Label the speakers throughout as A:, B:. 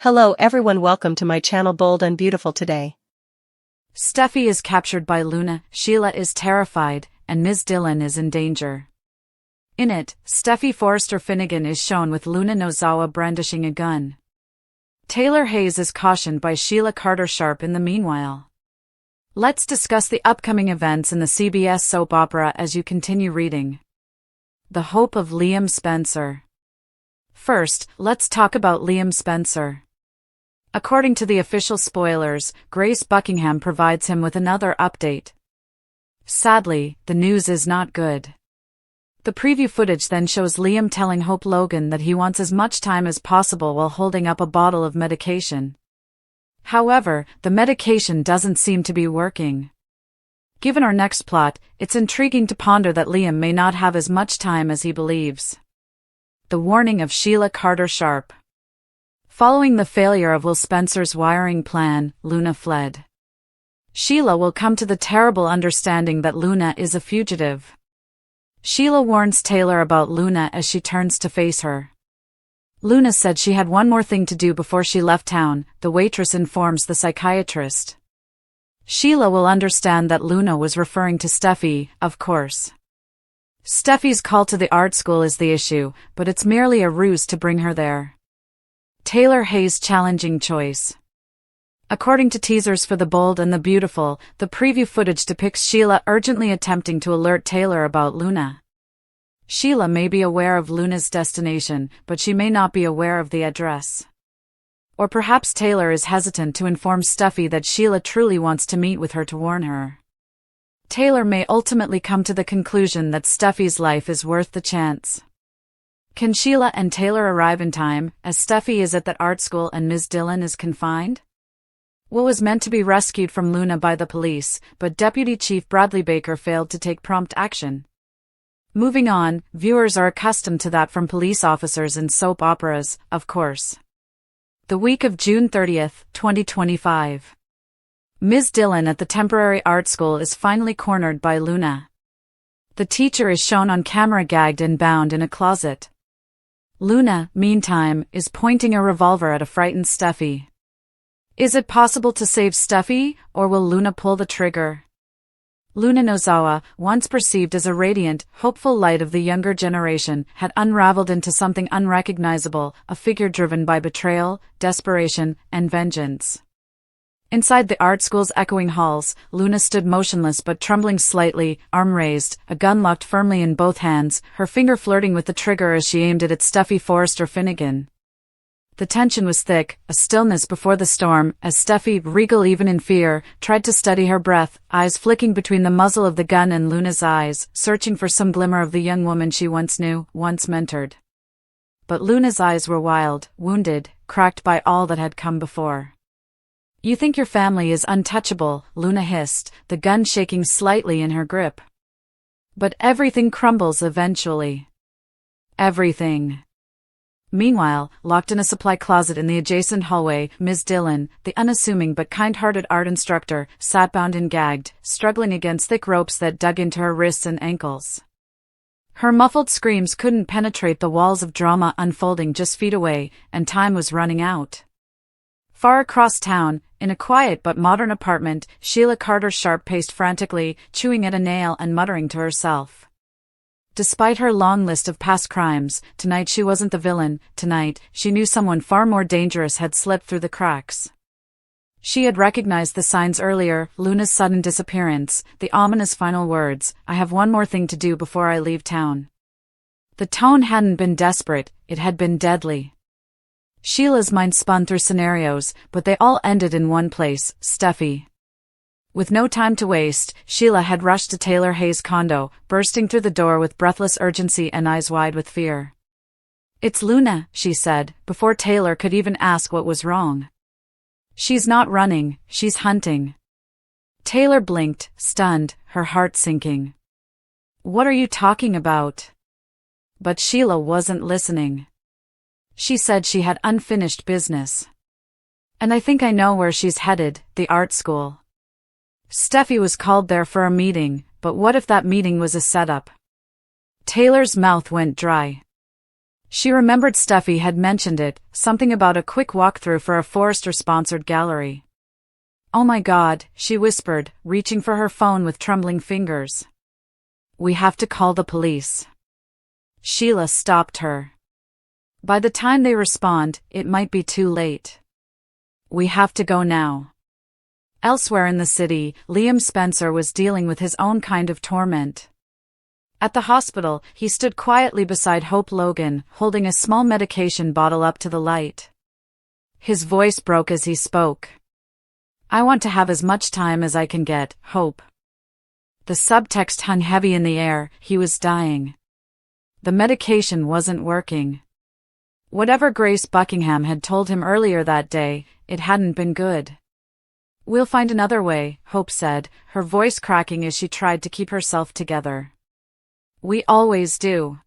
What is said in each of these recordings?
A: Hello everyone, welcome to my channel Bold and Beautiful today.
B: Steffy is captured by Luna, Sheila is terrified, and Ms. Dillon is in danger. In it, Steffy Forrester Finnegan is shown with Luna Nozawa brandishing a gun. Taylor Hayes is cautioned by Sheila Carter Sharp in the meanwhile. Let's discuss the upcoming events in the CBS soap opera as you continue reading. The hope of Liam Spencer. First, let's talk about Liam Spencer. According to the official spoilers, Grace Buckingham provides him with another update. Sadly, the news is not good. The preview footage then shows Liam telling Hope Logan that he wants as much time as possible while holding up a bottle of medication. However, the medication doesn't seem to be working. Given our next plot, it's intriguing to ponder that Liam may not have as much time as he believes. The warning of Sheila Carter Sharp. Following the failure of Will Spencer's wiring plan, Luna fled. Sheila will come to the terrible understanding that Luna is a fugitive. Sheila warns Taylor about Luna as she turns to face her. Luna said she had one more thing to do before she left town, the waitress informs the psychiatrist. Sheila will understand that Luna was referring to Steffy, of course. Steffy's call to the art school is the issue, but it's merely a ruse to bring her there. Taylor Hayes' challenging choice. According to teasers for The Bold and the Beautiful, the preview footage depicts Sheila urgently attempting to alert Taylor about Luna. Sheila may be aware of Luna's destination, but she may not be aware of the address. Or perhaps Taylor is hesitant to inform Steffy that Sheila truly wants to meet with her to warn her. Taylor may ultimately come to the conclusion that Steffy's life is worth the chance. Can Sheila and Taylor arrive in time, as Steffy is at that art school and Ms. Dillon is confined? Will was meant to be rescued from Luna by the police, but Deputy Chief Bradley Baker failed to take prompt action. Moving on, viewers are accustomed to that from police officers in soap operas, of course. The week of June 30th, 2025. Ms. Dillon at the temporary art school is finally cornered by Luna. The teacher is shown on camera gagged and bound in a closet. Luna, meantime, is pointing a revolver at a frightened Steffy. Is it possible to save Steffy, or will Luna pull the trigger? Luna Nozawa, once perceived as a radiant, hopeful light of the younger generation, had unraveled into something unrecognizable, a figure driven by betrayal, desperation, and vengeance. Inside the art school's echoing halls, Luna stood motionless but trembling slightly, arm raised, a gun locked firmly in both hands, her finger flirting with the trigger as she aimed it at Steffy Forrester Finnegan. The tension was thick, a stillness before the storm, as Steffy, regal even in fear, tried to steady her breath, eyes flicking between the muzzle of the gun and Luna's eyes, searching for some glimmer of the young woman she once knew, once mentored. But Luna's eyes were wild, wounded, cracked by all that had come before. You think your family is untouchable, Luna hissed, the gun shaking slightly in her grip. But everything crumbles eventually. Everything. Meanwhile, locked in a supply closet in the adjacent hallway, Ms. Dillon, the unassuming but kind-hearted art instructor, sat bound and gagged, struggling against thick ropes that dug into her wrists and ankles. Her muffled screams couldn't penetrate the walls of drama unfolding just feet away, and time was running out. Far across town, in a quiet but modern apartment, Sheila Carter Sharp paced frantically, chewing at a nail and muttering to herself. Despite her long list of past crimes, tonight she wasn't the villain. Tonight, she knew someone far more dangerous had slipped through the cracks. She had recognized the signs earlier, Luna's sudden disappearance, the ominous final words, "I have one more thing to do before I leave town." The tone hadn't been desperate, it had been deadly. Sheila's mind spun through scenarios, but they all ended in one place, Steffy. With no time to waste, Sheila had rushed to Taylor Hayes' condo, bursting through the door with breathless urgency and eyes wide with fear. "It's Luna," she said, before Taylor could even ask what was wrong. "She's not running, she's hunting." Taylor blinked, stunned, her heart sinking. "What are you talking about?" But Sheila wasn't listening. She said she had unfinished business. "And I think I know where she's headed, the art school." Steffy was called there for a meeting, but what if that meeting was a setup? Taylor's mouth went dry. She remembered Steffy had mentioned it, something about a quick walkthrough for a Forrester-sponsored gallery. "Oh my God," she whispered, reaching for her phone with trembling fingers. "We have to call the police." Sheila stopped her. "By the time they respond, it might be too late. We have to go now." Elsewhere in the city, Liam Spencer was dealing with his own kind of torment. At the hospital, he stood quietly beside Hope Logan, holding a small medication bottle up to the light. His voice broke as he spoke. "I want to have as much time as I can get, Hope." The subtext hung heavy in the air. He was dying. The medication wasn't working. Whatever Grace Buckingham had told him earlier that day, it hadn't been good. "We'll find another way," Hope said, her voice cracking as she tried to keep herself together. "We always do."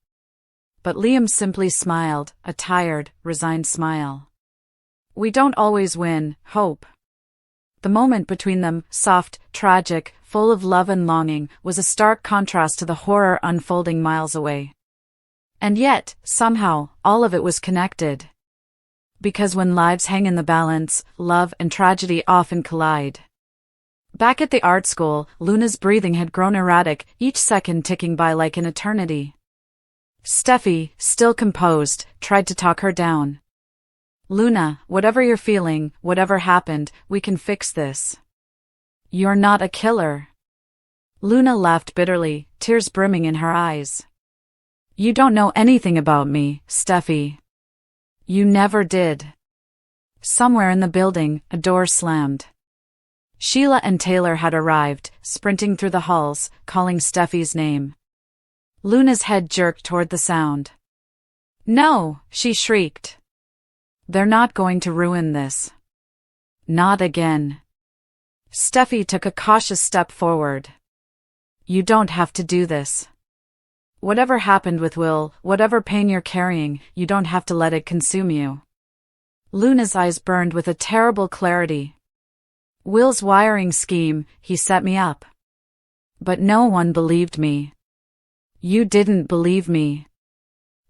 B: But Liam simply smiled, a tired, resigned smile. "We don't always win, Hope." The moment between them, soft, tragic, full of love and longing, was a stark contrast to the horror unfolding miles away. And yet, somehow, all of it was connected. Because when lives hang in the balance, love and tragedy often collide. Back at the art school, Luna's breathing had grown erratic, each second ticking by like an eternity. Steffy, still composed, tried to talk her down. "Luna, whatever you're feeling, whatever happened, we can fix this. You're not a killer." Luna laughed bitterly, tears brimming in her eyes. "You don't know anything about me, Steffy. You never did." Somewhere in the building, a door slammed. Sheila and Taylor had arrived, sprinting through the halls, calling Steffy's name. Luna's head jerked toward the sound. "No," she shrieked. "They're not going to ruin this. Not again." Steffy took a cautious step forward. "You don't have to do this. Whatever happened with Will, whatever pain you're carrying, you don't have to let it consume you." Luna's eyes burned with a terrible clarity. "Will's wiring scheme, he set me up. But no one believed me. You didn't believe me.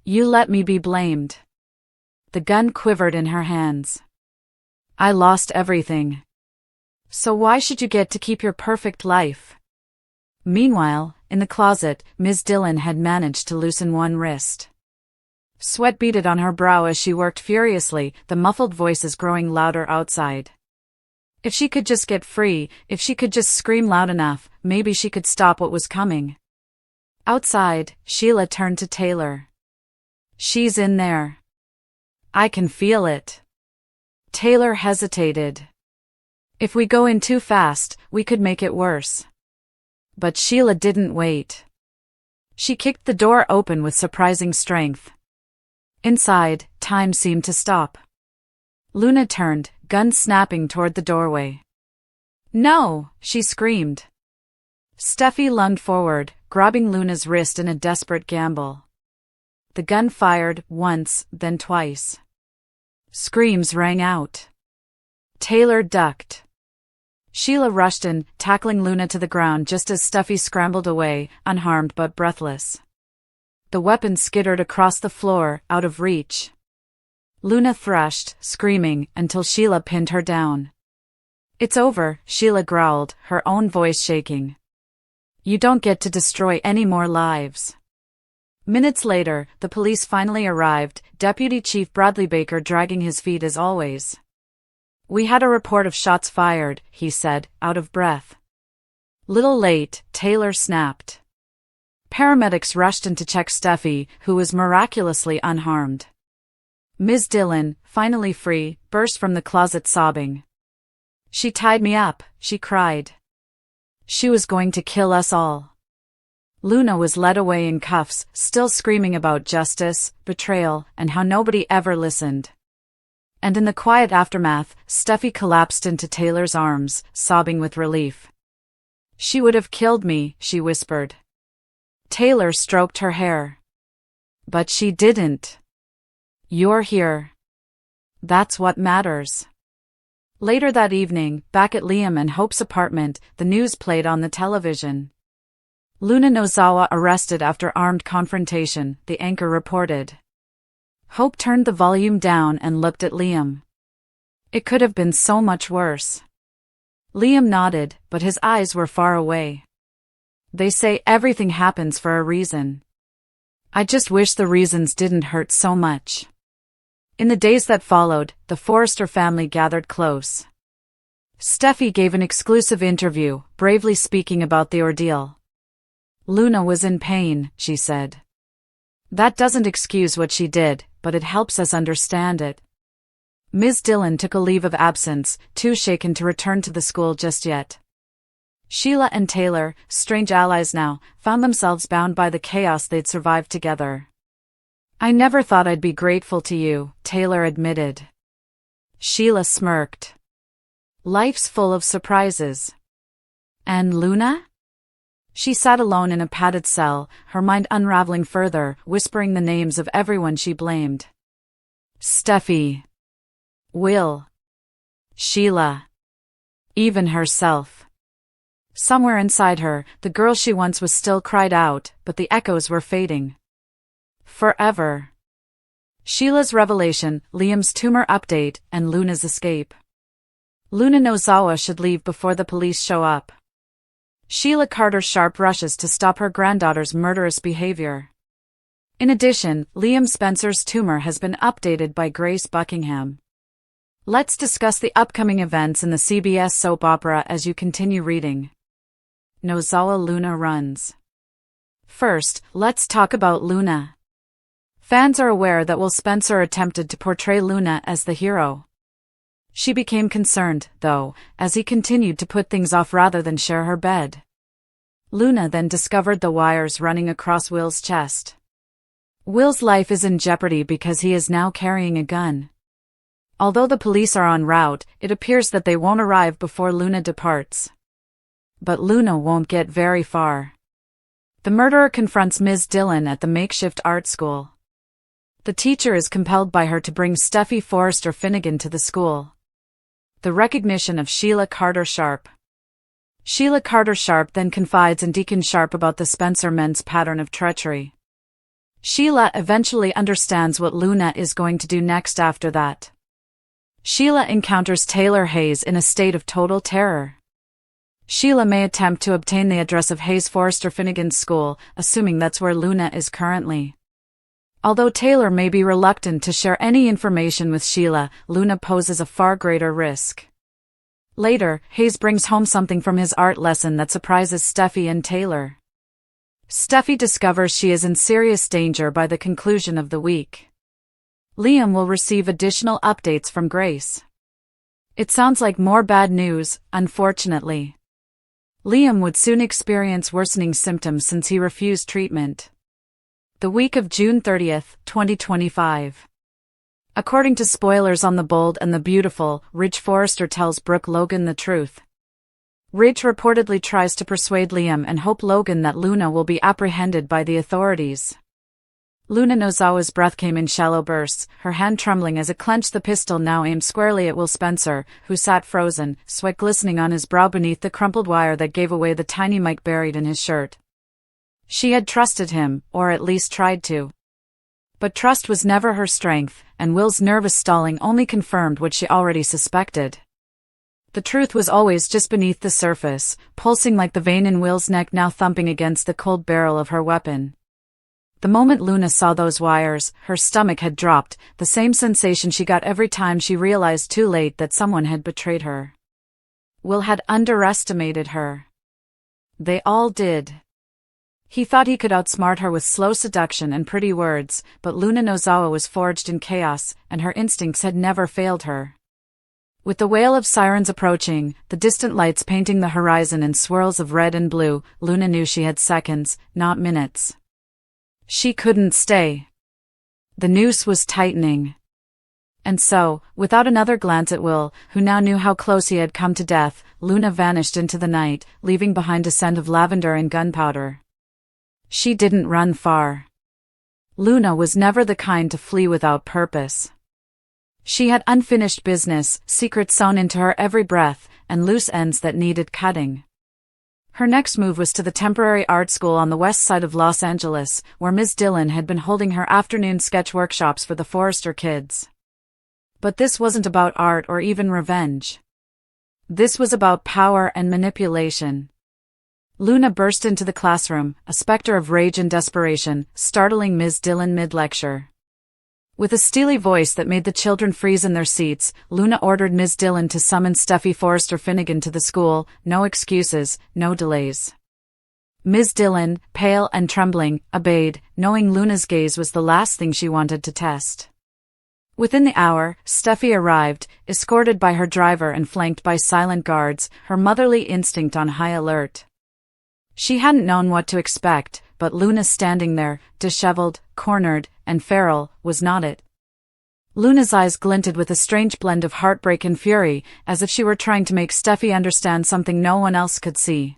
B: You let me be blamed." The gun quivered in her hands. "I lost everything. So why should you get to keep your perfect life?" Meanwhile, in the closet, Ms. Dillon had managed to loosen one wrist. Sweat beaded on her brow as she worked furiously, the muffled voices growing louder outside. If she could just get free, if she could just scream loud enough, maybe she could stop what was coming. Outside, Sheila turned to Taylor. "She's in there. I can feel it." Taylor hesitated. "If we go in too fast, we could make it worse." But Sheila didn't wait. She kicked the door open with surprising strength. Inside, time seemed to stop. Luna turned, gun snapping toward the doorway. "No!" she screamed. Steffy lunged forward, grabbing Luna's wrist in a desperate gamble. The gun fired, once, then twice. Screams rang out. Taylor ducked. Sheila rushed in, tackling Luna to the ground just as Steffy scrambled away, unharmed but breathless. The weapon skittered across the floor, out of reach. Luna thrashed, screaming, until Sheila pinned her down. "It's over," Sheila growled, her own voice shaking. "You don't get to destroy any more lives." Minutes later, the police finally arrived, Deputy Chief Bradley Baker dragging his feet as always. "We had a report of shots fired," he said, out of breath. "Little late," Taylor snapped. Paramedics rushed in to check Steffy, who was miraculously unharmed. Ms. Dillon, finally free, burst from the closet sobbing. "She tied me up," she cried. "She was going to kill us all." Luna was led away in cuffs, still screaming about justice, betrayal, and how nobody ever listened. And in the quiet aftermath, Steffy collapsed into Taylor's arms, sobbing with relief. "She would have killed me," she whispered. Taylor stroked her hair. "But she didn't. You're here. That's what matters." Later that evening, back at Liam and Hope's apartment, the news played on the television. "Luna Nozawa arrested after armed confrontation," the anchor reported. Hope turned the volume down and looked at Liam. It could have been so much worse. Liam nodded, but his eyes were far away. They say everything happens for a reason. I just wish the reasons didn't hurt so much. In the days that followed, the Forrester family gathered close. Steffy gave an exclusive interview, bravely speaking about the ordeal. Luna was in pain, she said. That doesn't excuse what she did, but it helps us understand it. Ms. Dillon took a leave of absence, too shaken to return to the school just yet. Sheila and Taylor, strange allies now, found themselves bound by the chaos they'd survived together. I never thought I'd be grateful to you, Taylor admitted. Sheila smirked. Life's full of surprises. And Luna? She sat alone in a padded cell, her mind unraveling further, whispering the names of everyone she blamed. Steffy. Will. Sheila. Even herself. Somewhere inside her, the girl she once was still cried out, but the echoes were fading. Forever. Sheila's revelation, Liam's tumor update, and Luna's escape. Luna Nozawa should leave before the police show up. Sheila Carter Sharp rushes to stop her granddaughter's murderous behavior. In addition, Liam Spencer's tumor has been updated by Grace Buckingham. Let's discuss the upcoming events in the CBS soap opera as you continue reading. Nozawa Luna runs. First, let's talk about Luna. Fans are aware that Will Spencer attempted to portray Luna as the hero. She became concerned, though, as he continued to put things off rather than share her bed. Luna then discovered the wires running across Will's chest. Will's life is in jeopardy because he is now carrying a gun. Although the police are en route, it appears that they won't arrive before Luna departs. But Luna won't get very far. The murderer confronts Ms. Dillon at the makeshift art school. The teacher is compelled by her to bring Steffy Forrester Finnegan to the school. The recognition of Sheila Carter Sharp. Sheila Carter Sharp then confides in Deacon Sharp about the Spencer men's pattern of treachery. Sheila eventually understands what Luna is going to do next after that. Sheila encounters Taylor Hayes in a state of total terror. Sheila may attempt to obtain the address of Hayes Forrester Finnegan's school, assuming that's where Luna is currently. Although Taylor may be reluctant to share any information with Sheila, Luna poses a far greater risk. Later, Hayes brings home something from his art lesson that surprises Steffy and Taylor. Steffy discovers she is in serious danger by the conclusion of the week. Liam will receive additional updates from Grace. It sounds like more bad news, unfortunately. Liam would soon experience worsening symptoms since he refused treatment. The week of June 30th, 2025. According to spoilers on The Bold and the Beautiful, Ridge Forrester tells Brooke Logan the truth. Ridge reportedly tries to persuade Liam and Hope Logan that Luna will be apprehended by the authorities. Luna Nozawa's breath came in shallow bursts, her hand trembling as it clenched the pistol now aimed squarely at Will Spencer, who sat frozen, sweat glistening on his brow beneath the crumpled wire that gave away the tiny mic buried in his shirt. She had trusted him, or at least tried to. But trust was never her strength, and Will's nervous stalling only confirmed what she already suspected. The truth was always just beneath the surface, pulsing like the vein in Will's neck now thumping against the cold barrel of her weapon. The moment Luna saw those wires, her stomach had dropped, the same sensation she got every time she realized too late that someone had betrayed her. Will had underestimated her. They all did. He thought he could outsmart her with slow seduction and pretty words, but Luna Nozawa was forged in chaos, and her instincts had never failed her. With the wail of sirens approaching, the distant lights painting the horizon in swirls of red and blue, Luna knew she had seconds, not minutes. She couldn't stay. The noose was tightening. And so, without another glance at Will, who now knew how close he had come to death, Luna vanished into the night, leaving behind a scent of lavender and gunpowder. She didn't run far. Luna was never the kind to flee without purpose. She had unfinished business, secrets sewn into her every breath, and loose ends that needed cutting. Her next move was to the temporary art school on the west side of Los Angeles, where Ms. Dillon had been holding her afternoon sketch workshops for the Forrester kids. But this wasn't about art or even revenge. This was about power and manipulation. Luna burst into the classroom, a specter of rage and desperation, startling Ms. Dillon mid-lecture. With a steely voice that made the children freeze in their seats, Luna ordered Ms. Dillon to summon Steffy Forrester Finnegan to the school. No excuses, no delays. Ms. Dillon, pale and trembling, obeyed, knowing Luna's gaze was the last thing she wanted to test. Within the hour, Steffy arrived, escorted by her driver and flanked by silent guards, her motherly instinct on high alert. She hadn't known what to expect, but Luna standing there, disheveled, cornered, and feral, was not it. Luna's eyes glinted with a strange blend of heartbreak and fury, as if she were trying to make Steffy understand something no one else could see.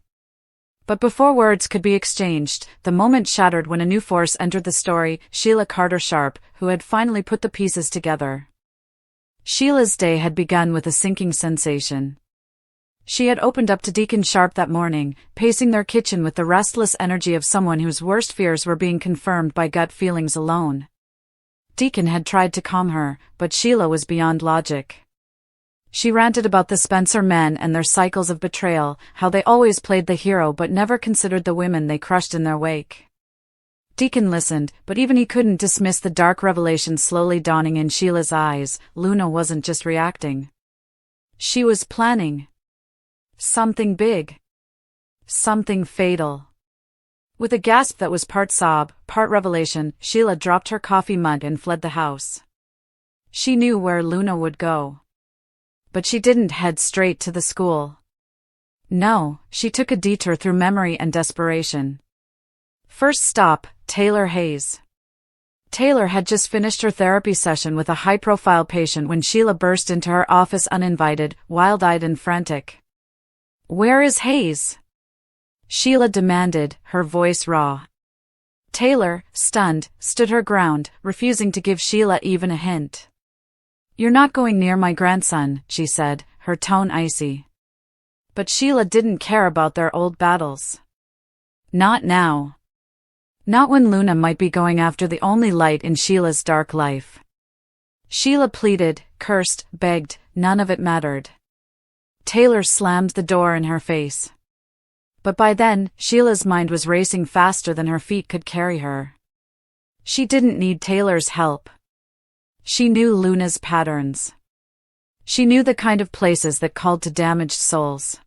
B: But before words could be exchanged, the moment shattered when a new force entered the story, Sheila Carter Sharp, who had finally put the pieces together. Sheila's day had begun with a sinking sensation. She had opened up to Deacon Sharp that morning, pacing their kitchen with the restless energy of someone whose worst fears were being confirmed by gut feelings alone. Deacon had tried to calm her, but Sheila was beyond logic. She ranted about the Spencer men and their cycles of betrayal, how they always played the hero but never considered the women they crushed in their wake. Deacon listened, but even he couldn't dismiss the dark revelation slowly dawning in Sheila's eyes. Luna wasn't just reacting. She was planning. Something big. Something fatal. With a gasp that was part sob, part revelation, Sheila dropped her coffee mug and fled the house. She knew where Luna would go. But she didn't head straight to the school. No, she took a detour through memory and desperation. First stop, Taylor Hayes. Taylor had just finished her therapy session with a high-profile patient when Sheila burst into her office uninvited, wild-eyed and frantic. "Where is Hayes?" Sheila demanded, her voice raw. Taylor, stunned, stood her ground, refusing to give Sheila even a hint. "You're not going near my grandson," she said, her tone icy. But Sheila didn't care about their old battles. Not now. Not when Luna might be going after the only light in Sheila's dark life. Sheila pleaded, cursed, begged, none of it mattered. Taylor slammed the door in her face. But by then, Sheila's mind was racing faster than her feet could carry her. She didn't need Taylor's help. She knew Luna's patterns. She knew the kind of places that called to damaged souls.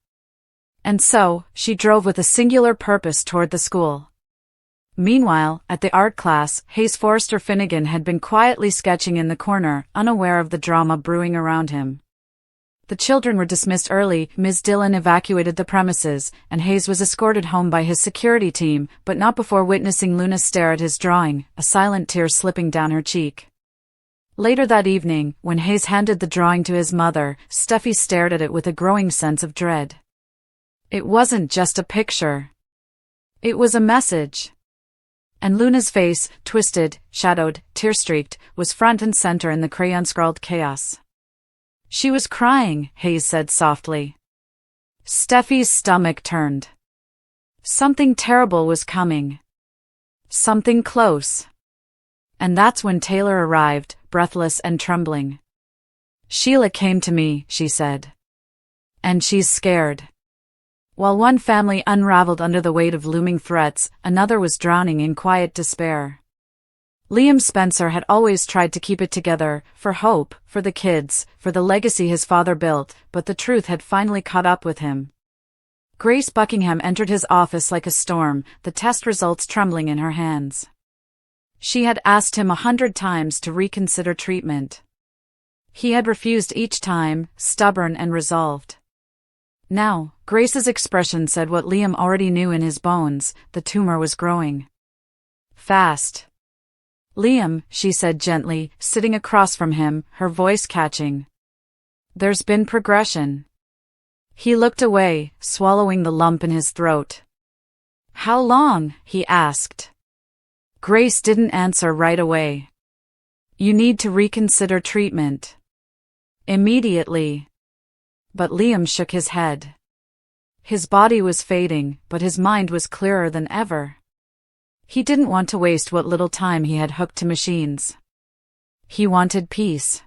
B: And so, she drove with a singular purpose toward the school. Meanwhile, at the art class, Hayes Forrester Finnegan had been quietly sketching in the corner, unaware of the drama brewing around him. The children were dismissed early, Ms. Dillon evacuated the premises, and Hayes was escorted home by his security team, but not before witnessing Luna stare at his drawing, a silent tear slipping down her cheek. Later that evening, when Hayes handed the drawing to his mother, Steffy stared at it with a growing sense of dread. It wasn't just a picture. It was a message. And Luna's face, twisted, shadowed, tear-streaked, was front and center in the crayon-scrawled chaos. "She was crying," Hayes said softly. Steffy's stomach turned. Something terrible was coming. Something close. And that's when Taylor arrived, breathless and trembling. "Sheila came to me," she said. "And she's scared." While one family unraveled under the weight of looming threats, another was drowning in quiet despair. Liam Spencer had always tried to keep it together, for hope, for the kids, for the legacy his father built, but the truth had finally caught up with him. Grace Buckingham entered his office like a storm, the test results trembling in her hands. She had asked him 100 times to reconsider treatment. He had refused each time, stubborn and resolved. Now, Grace's expression said what Liam already knew in his bones: the tumor was growing. Fast. "Liam," she said gently, sitting across from him, her voice catching. "There's been progression." He looked away, swallowing the lump in his throat. "How long?" he asked. Grace didn't answer right away. "You need to reconsider treatment. Immediately." But Liam shook his head. His body was fading, but his mind was clearer than ever. He didn't want to waste what little time he had hooked to machines. He wanted peace.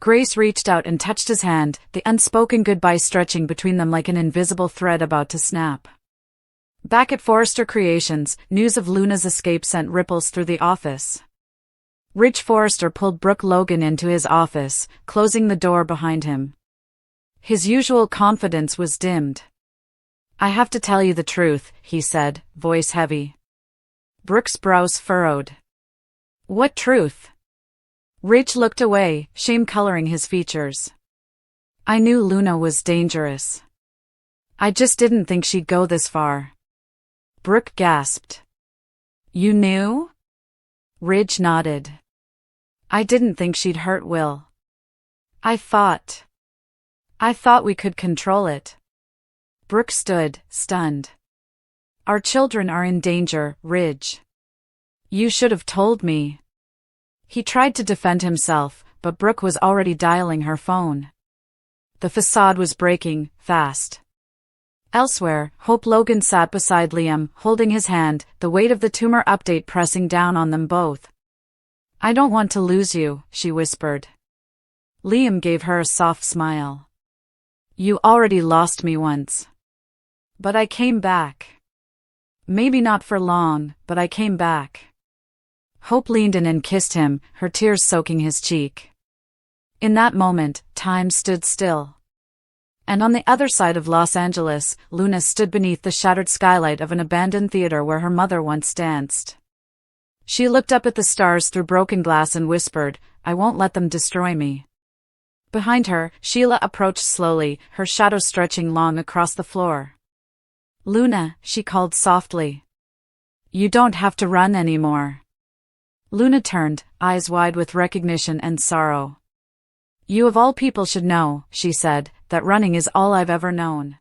B: Grace reached out and touched his hand, the unspoken goodbye stretching between them like an invisible thread about to snap. Back at Forrester Creations, news of Luna's escape sent ripples through the office. Rich Forrester pulled Brooke Logan into his office, closing the door behind him. His usual confidence was dimmed. "I have to tell you the truth," he said, voice heavy. Brooke's brows furrowed. "What truth?" Rich looked away, shame coloring his features. "I knew Luna was dangerous. I just didn't think she'd go this far." Brooke gasped. "You knew?" Ridge nodded. "I didn't think she'd hurt Will. I thought we could control it." Brooke stood, stunned. "Our children are in danger, Ridge. You should have told me." He tried to defend himself, but Brooke was already dialing her phone. The facade was breaking, fast. Elsewhere, Hope Logan sat beside Liam, holding his hand, the weight of the tumor update pressing down on them both. "I don't want to lose you," she whispered. Liam gave her a soft smile. "You already lost me once. But I came back. Maybe not for long, but I came back." Hope leaned in and kissed him, her tears soaking his cheek. In that moment, time stood still. And on the other side of Los Angeles, Luna stood beneath the shattered skylight of an abandoned theater where her mother once danced. She looked up at the stars through broken glass and whispered, "I won't let them destroy me." Behind her, Sheila approached slowly, her shadow stretching long across the floor. "Luna," she called softly. "You don't have to run anymore." Luna turned, eyes wide with recognition and sorrow. "You of all people should know," she said, "that running is all I've ever known."